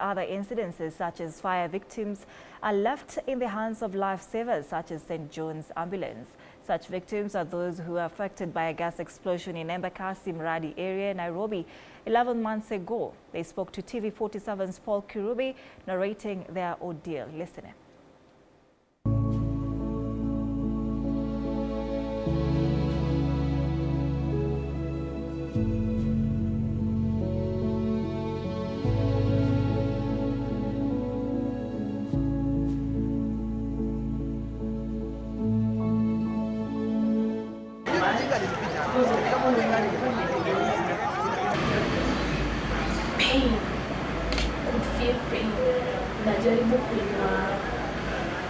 Other incidences, such as fire victims, are left in the hands of lifesavers, such as St. John's Ambulance. Such victims are those who were affected by a gas explosion in Embakasi, Mradi area, Nairobi, 11 months ago. They spoke to TV47's Paul Kirobi, narrating their ordeal. Listen in. Pain. Could feel pain. Najaribu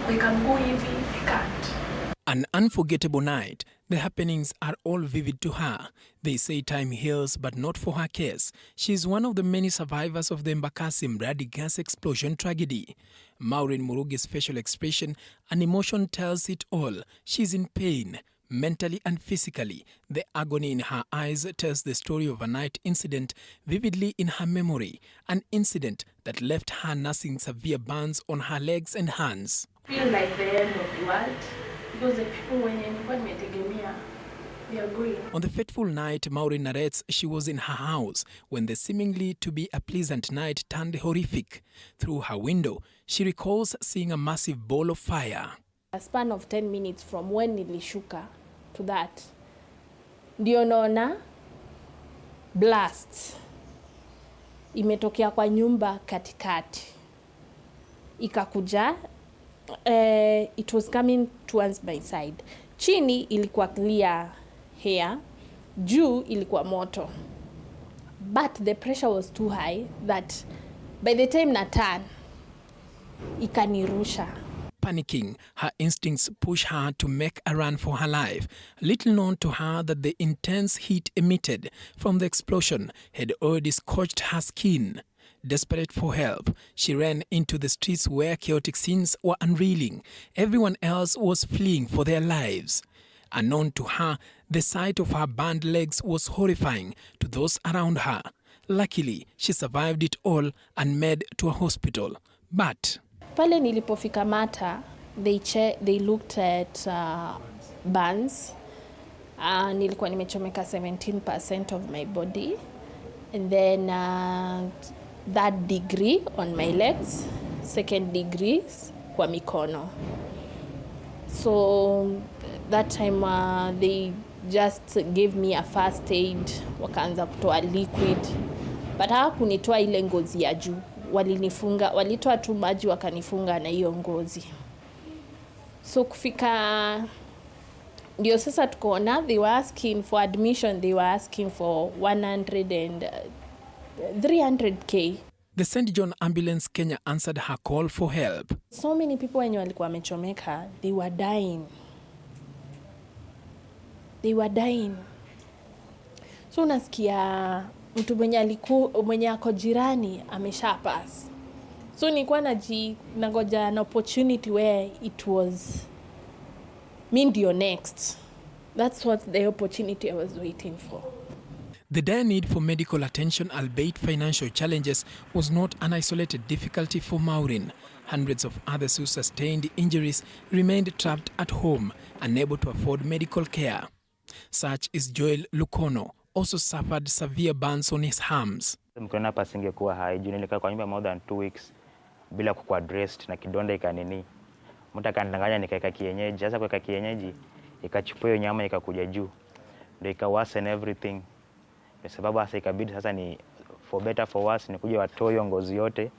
kuweka mguu hivi, I can't. An unforgettable night. The happenings are all vivid to her. They say time heals, but not for her case. She is one of the many survivors of the Embakasi Mradi gas explosion tragedy. Maureen Murugi's facial expression and emotion tells it all. She is in pain, mentally and physically. The agony in her eyes tells the story of a night incident vividly in her memory, an incident that left her nursing severe burns on her legs and hands. Feel like the end of the world because the people when nimetegemea they are going. On the fateful night, Maureen narrates she was in her house when the seemingly to be a pleasant night turned horrific. Through her window, she recalls seeing a massive ball of fire. A span of 10 minutes from when nilishuka to that, ndio naona blast imetokea kwa nyumba katikati, ikakuja. It was coming towards my side. Chini ilikuwa clear hair, juu ilikuwa moto, but the pressure was too high that by the time na turn ikanirusha. Panicking, her instincts push her to make a run for her life. Little known to her that the intense heat emitted from the explosion had already scorched her skin. Desperate for help, she ran into the streets where chaotic scenes were unreeling. Everyone else was fleeing for their lives. Unknown to her, the sight of her burned legs was horrifying to those around her. Luckily, she survived it all and made to a hospital. But pale nilipofika Mata, they looked at burns. Nilikuwa nimechomeka 17% of my body, and then that degree on my legs, second degrees kwa mikono. So that time they just gave me a first aid, wakaanza kutoa liquid, but hawakunitoa ile ngozi ya juu. Walinifunga, walitoa tu maji wakanifunga na hiyo ngozi. So kufika ndio sasa tukoona they were asking for admission, they were asking for 300K. The St. John Ambulance Kenya answered her call for help. So many people wenye walikuwa wamechomeka, they were dying. They were dying. So unasikia mtu mwenye ako jirani amesha pass. So nilikuwa nangoja an opportunity where it was me ndio next. That's what the opportunity I was waiting for. The dire need for medical attention, albeit financial challenges, was not an isolated difficulty for Maureen. Hundreds of others who sustained injuries remained trapped at home, unable to afford medical care. Such is Joel Lukono, also suffered severe burns on his arms. Mkono hapa singekuwa hai, juu nilikaa kwa nyumba more than 2 weeks bila kukuwa dressed na kidonda ikanini. Mtu akanidanganya nikaeka kienyeji. Sasa kuweka kienyeji ikachukua hiyo nyama ikakuja juu. Ndio ikaworsen everything. Kwa sababu sasa ikabidi sasa ni for better for worse nikuje watoe hiyo ngozi yote.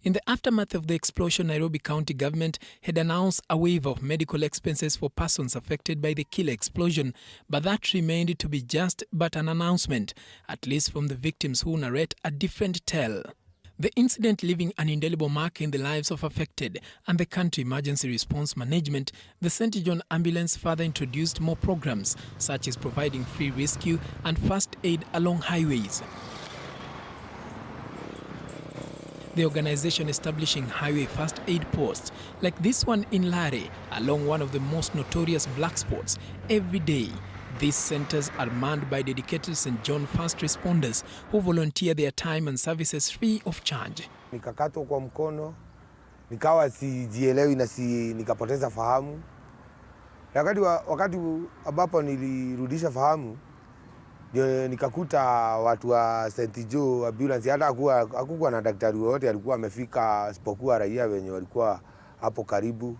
In the aftermath of the explosion, Nairobi County government had announced a waiver of medical expenses for persons affected by the killer explosion, but that remained to be just but an announcement, at least from the victims who narrate a different tale. The incident leaving an indelible mark in the lives of affected and the country emergency response management, the St. John Ambulance further introduced more programs, such as providing free rescue and first aid along highways. The organization establishing highway first aid posts, like this one in Lare, along one of the most notorious black spots, every day. These centers are manned by dedicated St. John first responders who volunteer their time and services free of charge. Nikakatwa kwa mkono, nikawa sijielewi na nikapoteza fahamu. Wakati ambapo nilirudisha fahamu, ndio nikakuta watu wa St. John ambulance, hata hakukuwa na daktari wote alikuwa amefika, isipokuwa raia wenye walikuwa hapo karibu.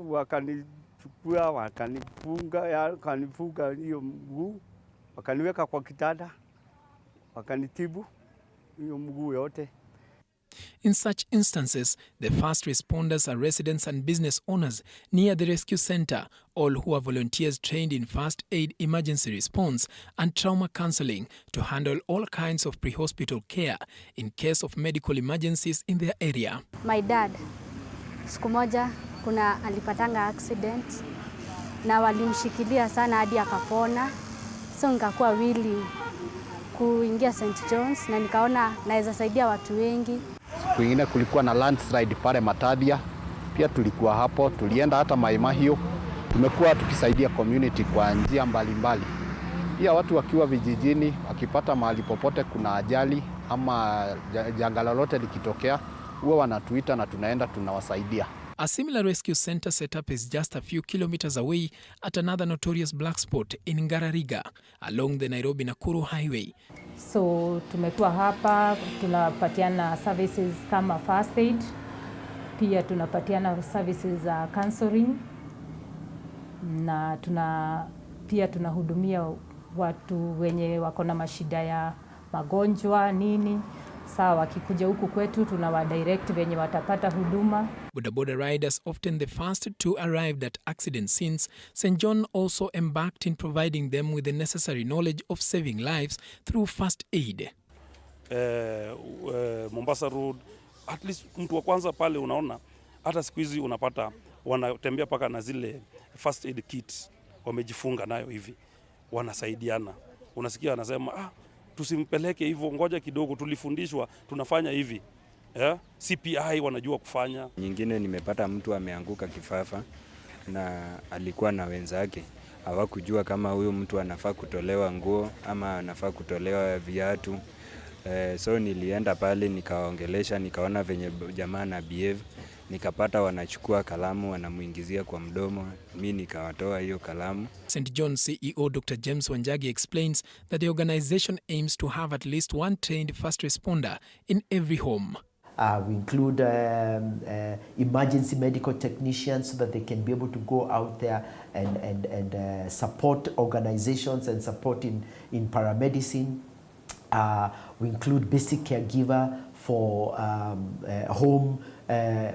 Wakanichukua, wakanifunga hiyo mguu, wakaniweka kwa kitanda, wakanitibu hiyo mguu yote. In such instances, the first responders are residents and business owners near the rescue center, all who are volunteers trained in first aid, emergency response and trauma counseling to handle all kinds of pre-hospital care in case of medical emergencies in their area. My dad, siku moja alipatanga accident na walimshikilia sana hadi akapona. So nikakuwa willing kuingia St. John's na nikaona naweza saidia watu wengi. Siku nyingine kulikuwa na landslide pale Matadia, pia tulikuwa hapo, tulienda hata Maimahio. Tumekuwa tukisaidia community kwa njia mbalimbali. Pia watu wakiwa vijijini, wakipata mahali popote kuna ajali ama janga lolote likitokea, huwa wanatuita na tunaenda tunawasaidia. A similar rescue center setup is just a few kilometers away at another notorious black spot in Ngarariga along the Nairobi-Nakuru highway. So tumekuwa hapa, tunapatiana services kama first aid, pia tunapatiana services za counseling, na pia tunahudumia watu wenye wako na mashida ya magonjwa nini. Sawa, wakikuja huku kwetu tunawadirect venye watapata huduma. Bodaboda riders often the first to arrive at accident scenes. St. John also embarked in providing them with the necessary knowledge of saving lives through first aid. Mombasa Road, at least mtu wa kwanza pale unaona, hata siku hizi unapata wanatembea paka na zile first aid kits, wamejifunga nayo hivi, wanasaidiana. Unasikia anasema tusimpeleke hivyo, ngoja kidogo, tulifundishwa tunafanya hivi. CPI wanajua kufanya. Nyingine nimepata mtu ameanguka kifafa na alikuwa na wenzake. Hawakujua kama huyo mtu anafaa kutolewa nguo ama anafaa kutolewa viatu. So nilienda pale nikaongelesha, nikaona venye jamaa na behave. Nikapata wanachukua kalamu wanamuingizia kwa mdomo, mimi nikawatoa hiyo kalamu. St. John CEO Dr. James Wanjagi explains that the organization aims to have at least one trained first responder in every home. We include emergency medical technicians so that they can be able to go out there and support organizations and support in paramedicine. We include basic caregiver for home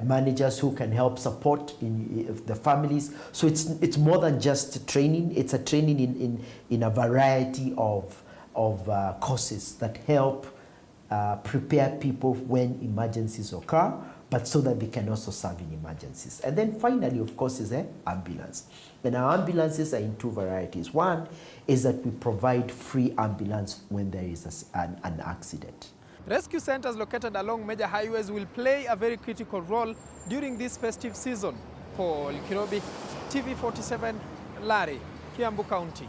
managers who can help support the families. So it's more than just training. It's a training in a variety of courses that help prepare people when emergencies occur, but so that they can also serve in emergencies. And then finally, of course, is the ambulance. And our ambulances are in two varieties. One is that we provide free ambulance when there is an accident. Rescue centers located along major highways will play a very critical role during this festive season. Paul Kirobi, TV47, Lari, Kiambu County.